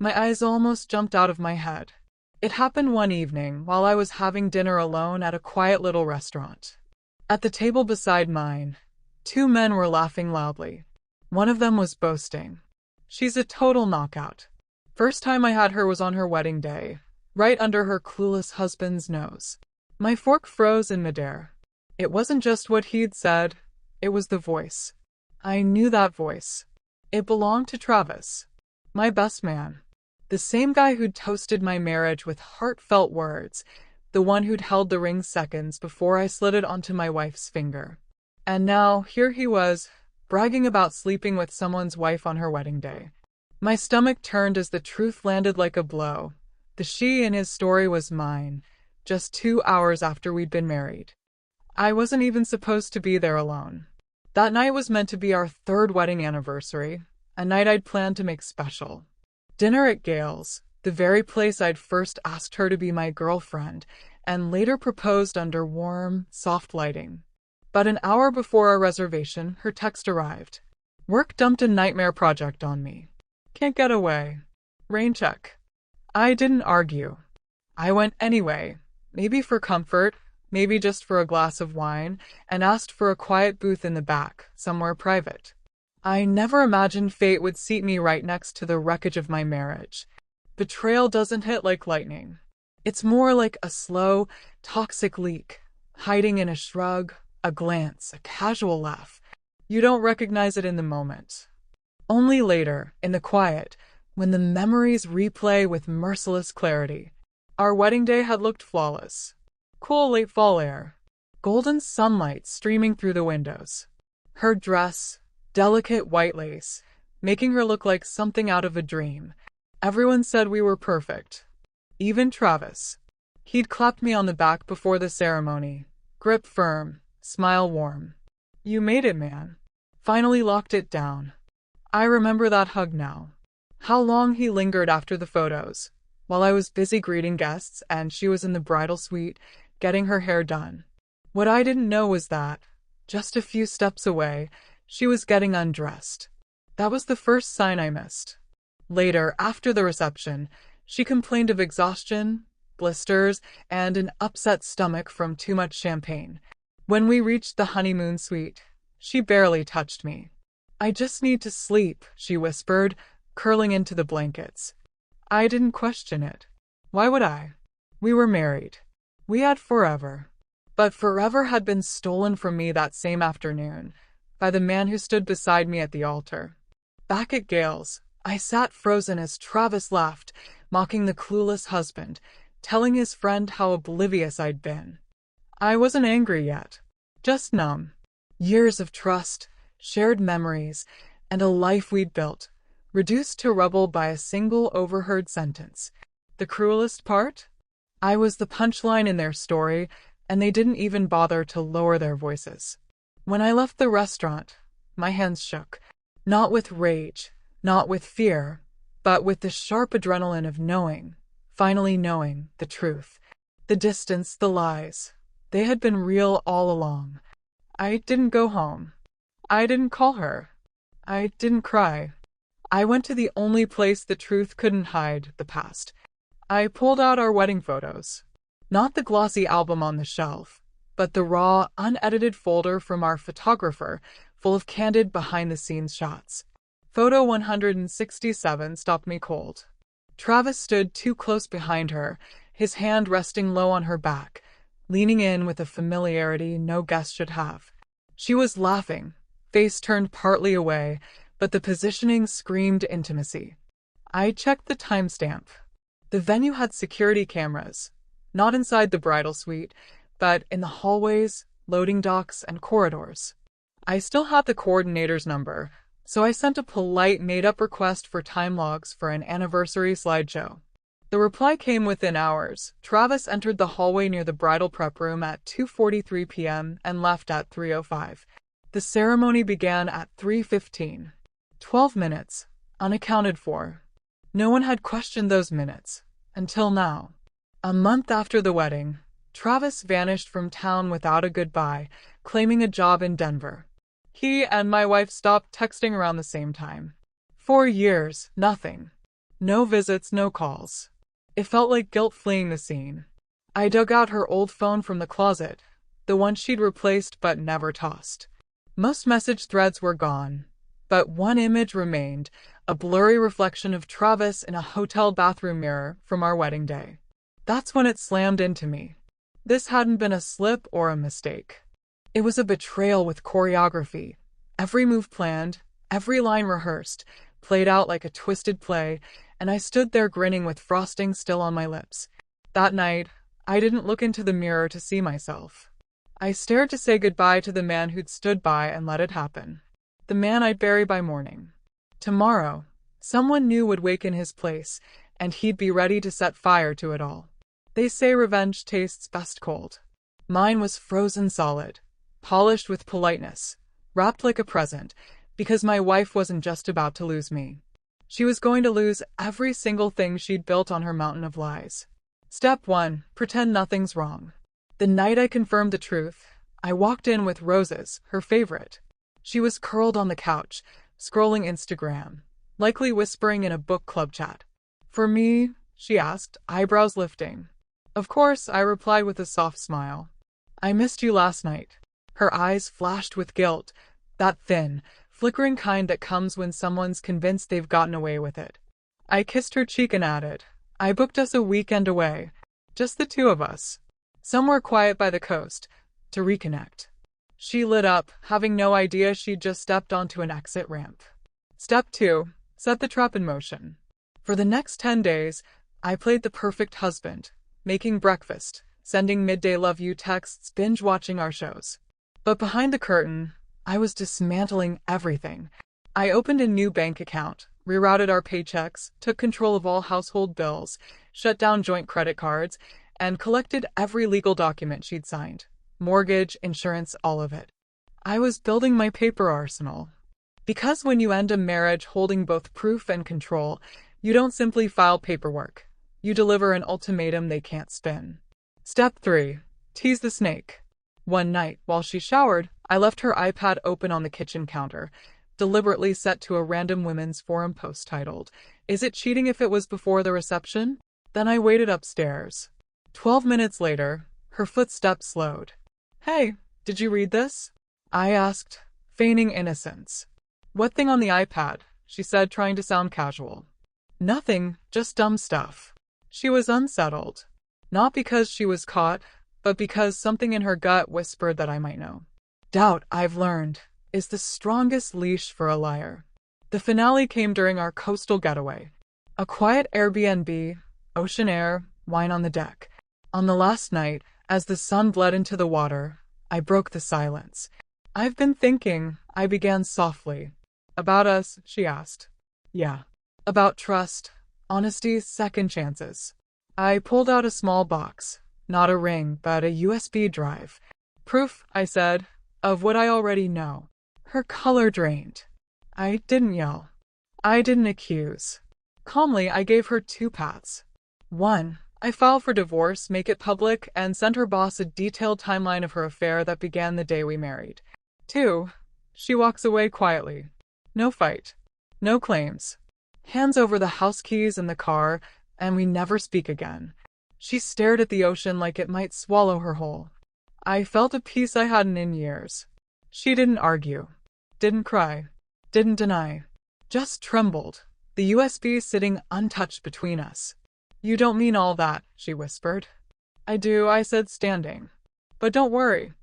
My eyes almost jumped out of my head. It happened one evening while I was having dinner alone at a quiet little restaurant. At the table beside mine, two men were laughing loudly. One of them was boasting. "She's a total knockout. First time I had her was on her wedding day, right under her clueless husband's nose." My fork froze in midair. It wasn't just what he'd said, it was the voice. I knew that voice. It belonged to Travis, my best man. The same guy who'd toasted my marriage with heartfelt words, the one who'd held the ring seconds before I slid it onto my wife's finger. And now, here he was, bragging about sleeping with someone's wife on her wedding day. My stomach turned as the truth landed like a blow. The she in his story was mine, just 2 hours after we'd been married. I wasn't even supposed to be there alone. That night was meant to be our 3rd wedding anniversary, a night I'd planned to make special. Dinner at Gail's, the very place I'd first asked her to be my girlfriend, and later proposed under warm, soft lighting. But an hour before our reservation, her text arrived. "Work dumped a nightmare project on me. Can't get away. Rain check." I didn't argue. I went anyway, maybe for comfort, maybe just for a glass of wine, and asked for a quiet booth in the back, somewhere private. I never imagined fate would seat me right next to the wreckage of my marriage. Betrayal doesn't hit like lightning. It's more like a slow, toxic leak, hiding in a shrug, a glance, a casual laugh. You don't recognize it in the moment. Only later, in the quiet, when the memories replay with merciless clarity. Our wedding day had looked flawless. Cool late fall air, golden sunlight streaming through the windows. Her dress, delicate white lace, making her look like something out of a dream. Everyone said we were perfect. Even Travis. He'd clapped me on the back before the ceremony. Grip firm, smile warm. "You made it, man." Finally locked it down. I remember that hug now. How long he lingered after the photos, while I was busy greeting guests and she was in the bridal suite, getting her hair done. What I didn't know was that, just a few steps away, she was getting undressed. That was the first sign I missed. Later, after the reception, she complained of exhaustion, blisters, and an upset stomach from too much champagne. When we reached the honeymoon suite, she barely touched me. "I just need to sleep," she whispered, curling into the blankets. I didn't question it. Why would I? We were married. We had forever. But forever had been stolen from me that same afternoon, by the man who stood beside me at the altar. Back at Gail's, I sat frozen as Travis laughed, mocking the clueless husband, telling his friend how oblivious I'd been. I wasn't angry yet, just numb. Years of trust, shared memories, and a life we'd built, reduced to rubble by a single overheard sentence. The cruelest part? I was the punchline in their story, and they didn't even bother to lower their voices. When I left the restaurant, my hands shook, not with rage, not with fear, but with the sharp adrenaline of knowing, finally knowing, the truth. The distance, the lies. They had been real all along. I didn't go home. I didn't call her. I didn't cry. I went to the only place the truth couldn't hide, the past. I pulled out our wedding photos. Not the glossy album on the shelf, but the raw, unedited folder from our photographer, full of candid behind-the-scenes shots. Photo 167 stopped me cold. Travis stood too close behind her, his hand resting low on her back, leaning in with a familiarity no guest should have. She was laughing, face turned partly away, but the positioning screamed intimacy. I checked the timestamp. The venue had security cameras, not inside the bridal suite, but in the hallways, loading docks, and corridors. I still had the coordinator's number, so I sent a polite, made-up request for time logs for an anniversary slideshow. The reply came within hours. Travis entered the hallway near the bridal prep room at 2:43 p.m. and left at 3:05. The ceremony began at 3:15. 12 minutes, unaccounted for. No one had questioned those minutes, until now. A month after the wedding, Travis vanished from town without a goodbye, claiming a job in Denver. He and my wife stopped texting around the same time. 4 years, nothing. No visits, no calls. It felt like guilt fleeing the scene. I dug out her old phone from the closet, the one she'd replaced but never tossed. Most message threads were gone, but one image remained, a blurry reflection of Travis in a hotel bathroom mirror from our wedding day. That's when it slammed into me. This hadn't been a slip or a mistake. It was a betrayal with choreography. Every move planned, every line rehearsed, played out like a twisted play, and I stood there grinning with frosting still on my lips. That night, I didn't look into the mirror to see myself. I stared to say goodbye to the man who'd stood by and let it happen. The man I'd bury by morning. Tomorrow, someone new would wake in his place, and he'd be ready to set fire to it all. They say revenge tastes best cold. Mine was frozen solid, polished with politeness, wrapped like a present, because my wife wasn't just about to lose me. She was going to lose every single thing she'd built on her mountain of lies. Step 1. Pretend nothing's wrong. The night I confirmed the truth, I walked in with Roses, her favorite. She was curled on the couch, scrolling Instagram, likely whispering in a book club chat. "For me?" she asked, eyebrows lifting. Of course, I replied with a soft smile. "I missed you last night." Her eyes flashed with guilt, that thin, flickering kind that comes when someone's convinced they've gotten away with it. I kissed her cheek and added, "I booked us a weekend away, just the two of us, somewhere quiet by the coast, to reconnect." She lit up, having no idea she'd just stepped onto an exit ramp. Step 2. Set the trap in motion. For the next 10 days, I played the perfect husband, making breakfast, sending midday love you texts, binge watching our shows. But behind the curtain, I was dismantling everything. I opened a new bank account, rerouted our paychecks, took control of all household bills, shut down joint credit cards, and collected every legal document she'd signed. Mortgage, insurance, all of it. I was building my paper arsenal. Because when you end a marriage holding both proof and control, you don't simply file paperwork. You deliver an ultimatum they can't spin. Step 3. Tease the snake. One night, while she showered, I left her iPad open on the kitchen counter, deliberately set to a random women's forum post titled, "Is it cheating if it was before the reception?" Then I waited upstairs. 12 minutes later, her footsteps slowed. "Hey, did you read this?" I asked, feigning innocence. "What thing on the iPad?" she said, trying to sound casual. "Nothing, just dumb stuff." She was unsettled. Not because she was caught, but because something in her gut whispered that I might know. Doubt, I've learned, is the strongest leash for a liar. The finale came during our coastal getaway. A quiet Airbnb, ocean air, wine on the deck. On the last night, as the sun bled into the water, I broke the silence. "I've been thinking," I began softly. "About us?" she asked. "Yeah. About trust, honesty, second chances." I pulled out a small box, not a ring, but a USB drive. "Proof," I said, "of what I already know." Her color drained. I didn't yell. I didn't accuse. Calmly, I gave her 2 paths. 1. I file for divorce, make it public, and send her boss a detailed timeline of her affair that began the day we married. 2. She walks away quietly. No fight. No claims. Hands over the house keys and the car, and we never speak again. She stared at the ocean like it might swallow her whole. I felt a peace I hadn't in years. She didn't argue. Didn't cry. Didn't deny. Just trembled, the USB sitting untouched between us. "You don't mean all that," she whispered. "I do," I said, standing. "But don't worry.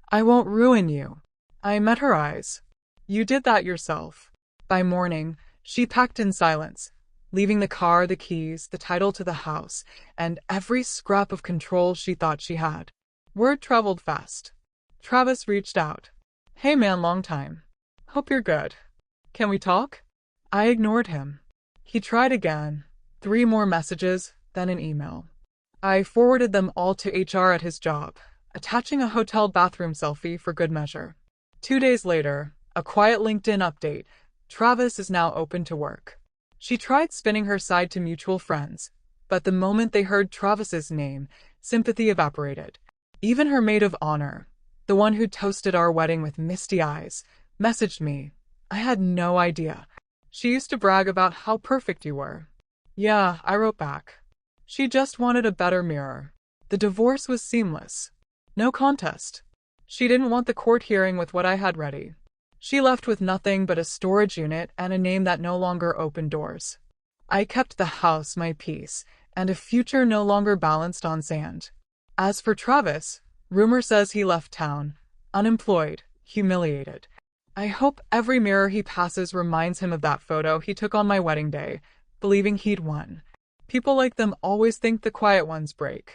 I won't ruin you." I met her eyes. "You did that yourself." By morning, she packed in silence, leaving the car, the keys, the title to the house, and every scrap of control she thought she had. Word traveled fast. Travis reached out. "Hey man, long time. Hope you're good. Can we talk?" I ignored him. He tried again. 3 more messages, then an email. I forwarded them all to HR at his job, attaching a hotel bathroom selfie for good measure. 2 days later, a quiet LinkedIn update. Travis is now open to work. She tried spinning her side to mutual friends, but the moment they heard Travis's name, sympathy evaporated. Even her maid of honor, the one who toasted our wedding with misty eyes, messaged me. I had no idea. She used to brag about how perfect you were. Yeah, I wrote back. She just wanted a better mirror. The divorce was seamless. No contest. She didn't want the court hearing with what I had ready. She left with nothing but a storage unit and a name that no longer opened doors. I kept the house, my peace, and a future no longer balanced on sand. As for Travis, rumor says he left town, unemployed, humiliated. I hope every mirror he passes reminds him of that photo he took on my wedding day, believing he'd won. People like them always think the quiet ones break,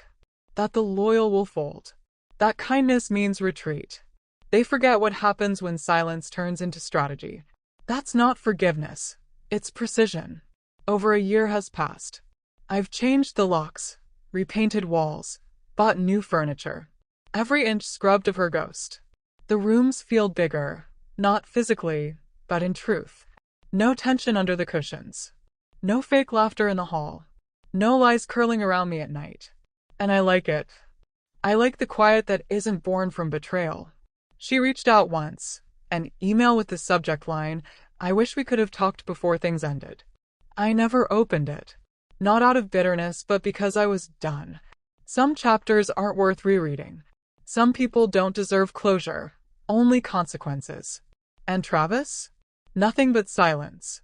that the loyal will fold, that kindness means retreat. They forget what happens when silence turns into strategy. That's not forgiveness, it's precision. Over a year has passed. I've changed the locks, repainted walls, bought new furniture. Every inch scrubbed of her ghost. The rooms feel bigger, not physically, but in truth. No tension under the cushions. No fake laughter in the hall. No lies curling around me at night. And I like it. I like the quiet that isn't born from betrayal. She reached out once, an email with the subject line, "I wish we could have talked before things ended." I never opened it. Not out of bitterness, but because I was done. Some chapters aren't worth rereading. Some people don't deserve closure, only consequences. And Travis? Nothing but silence.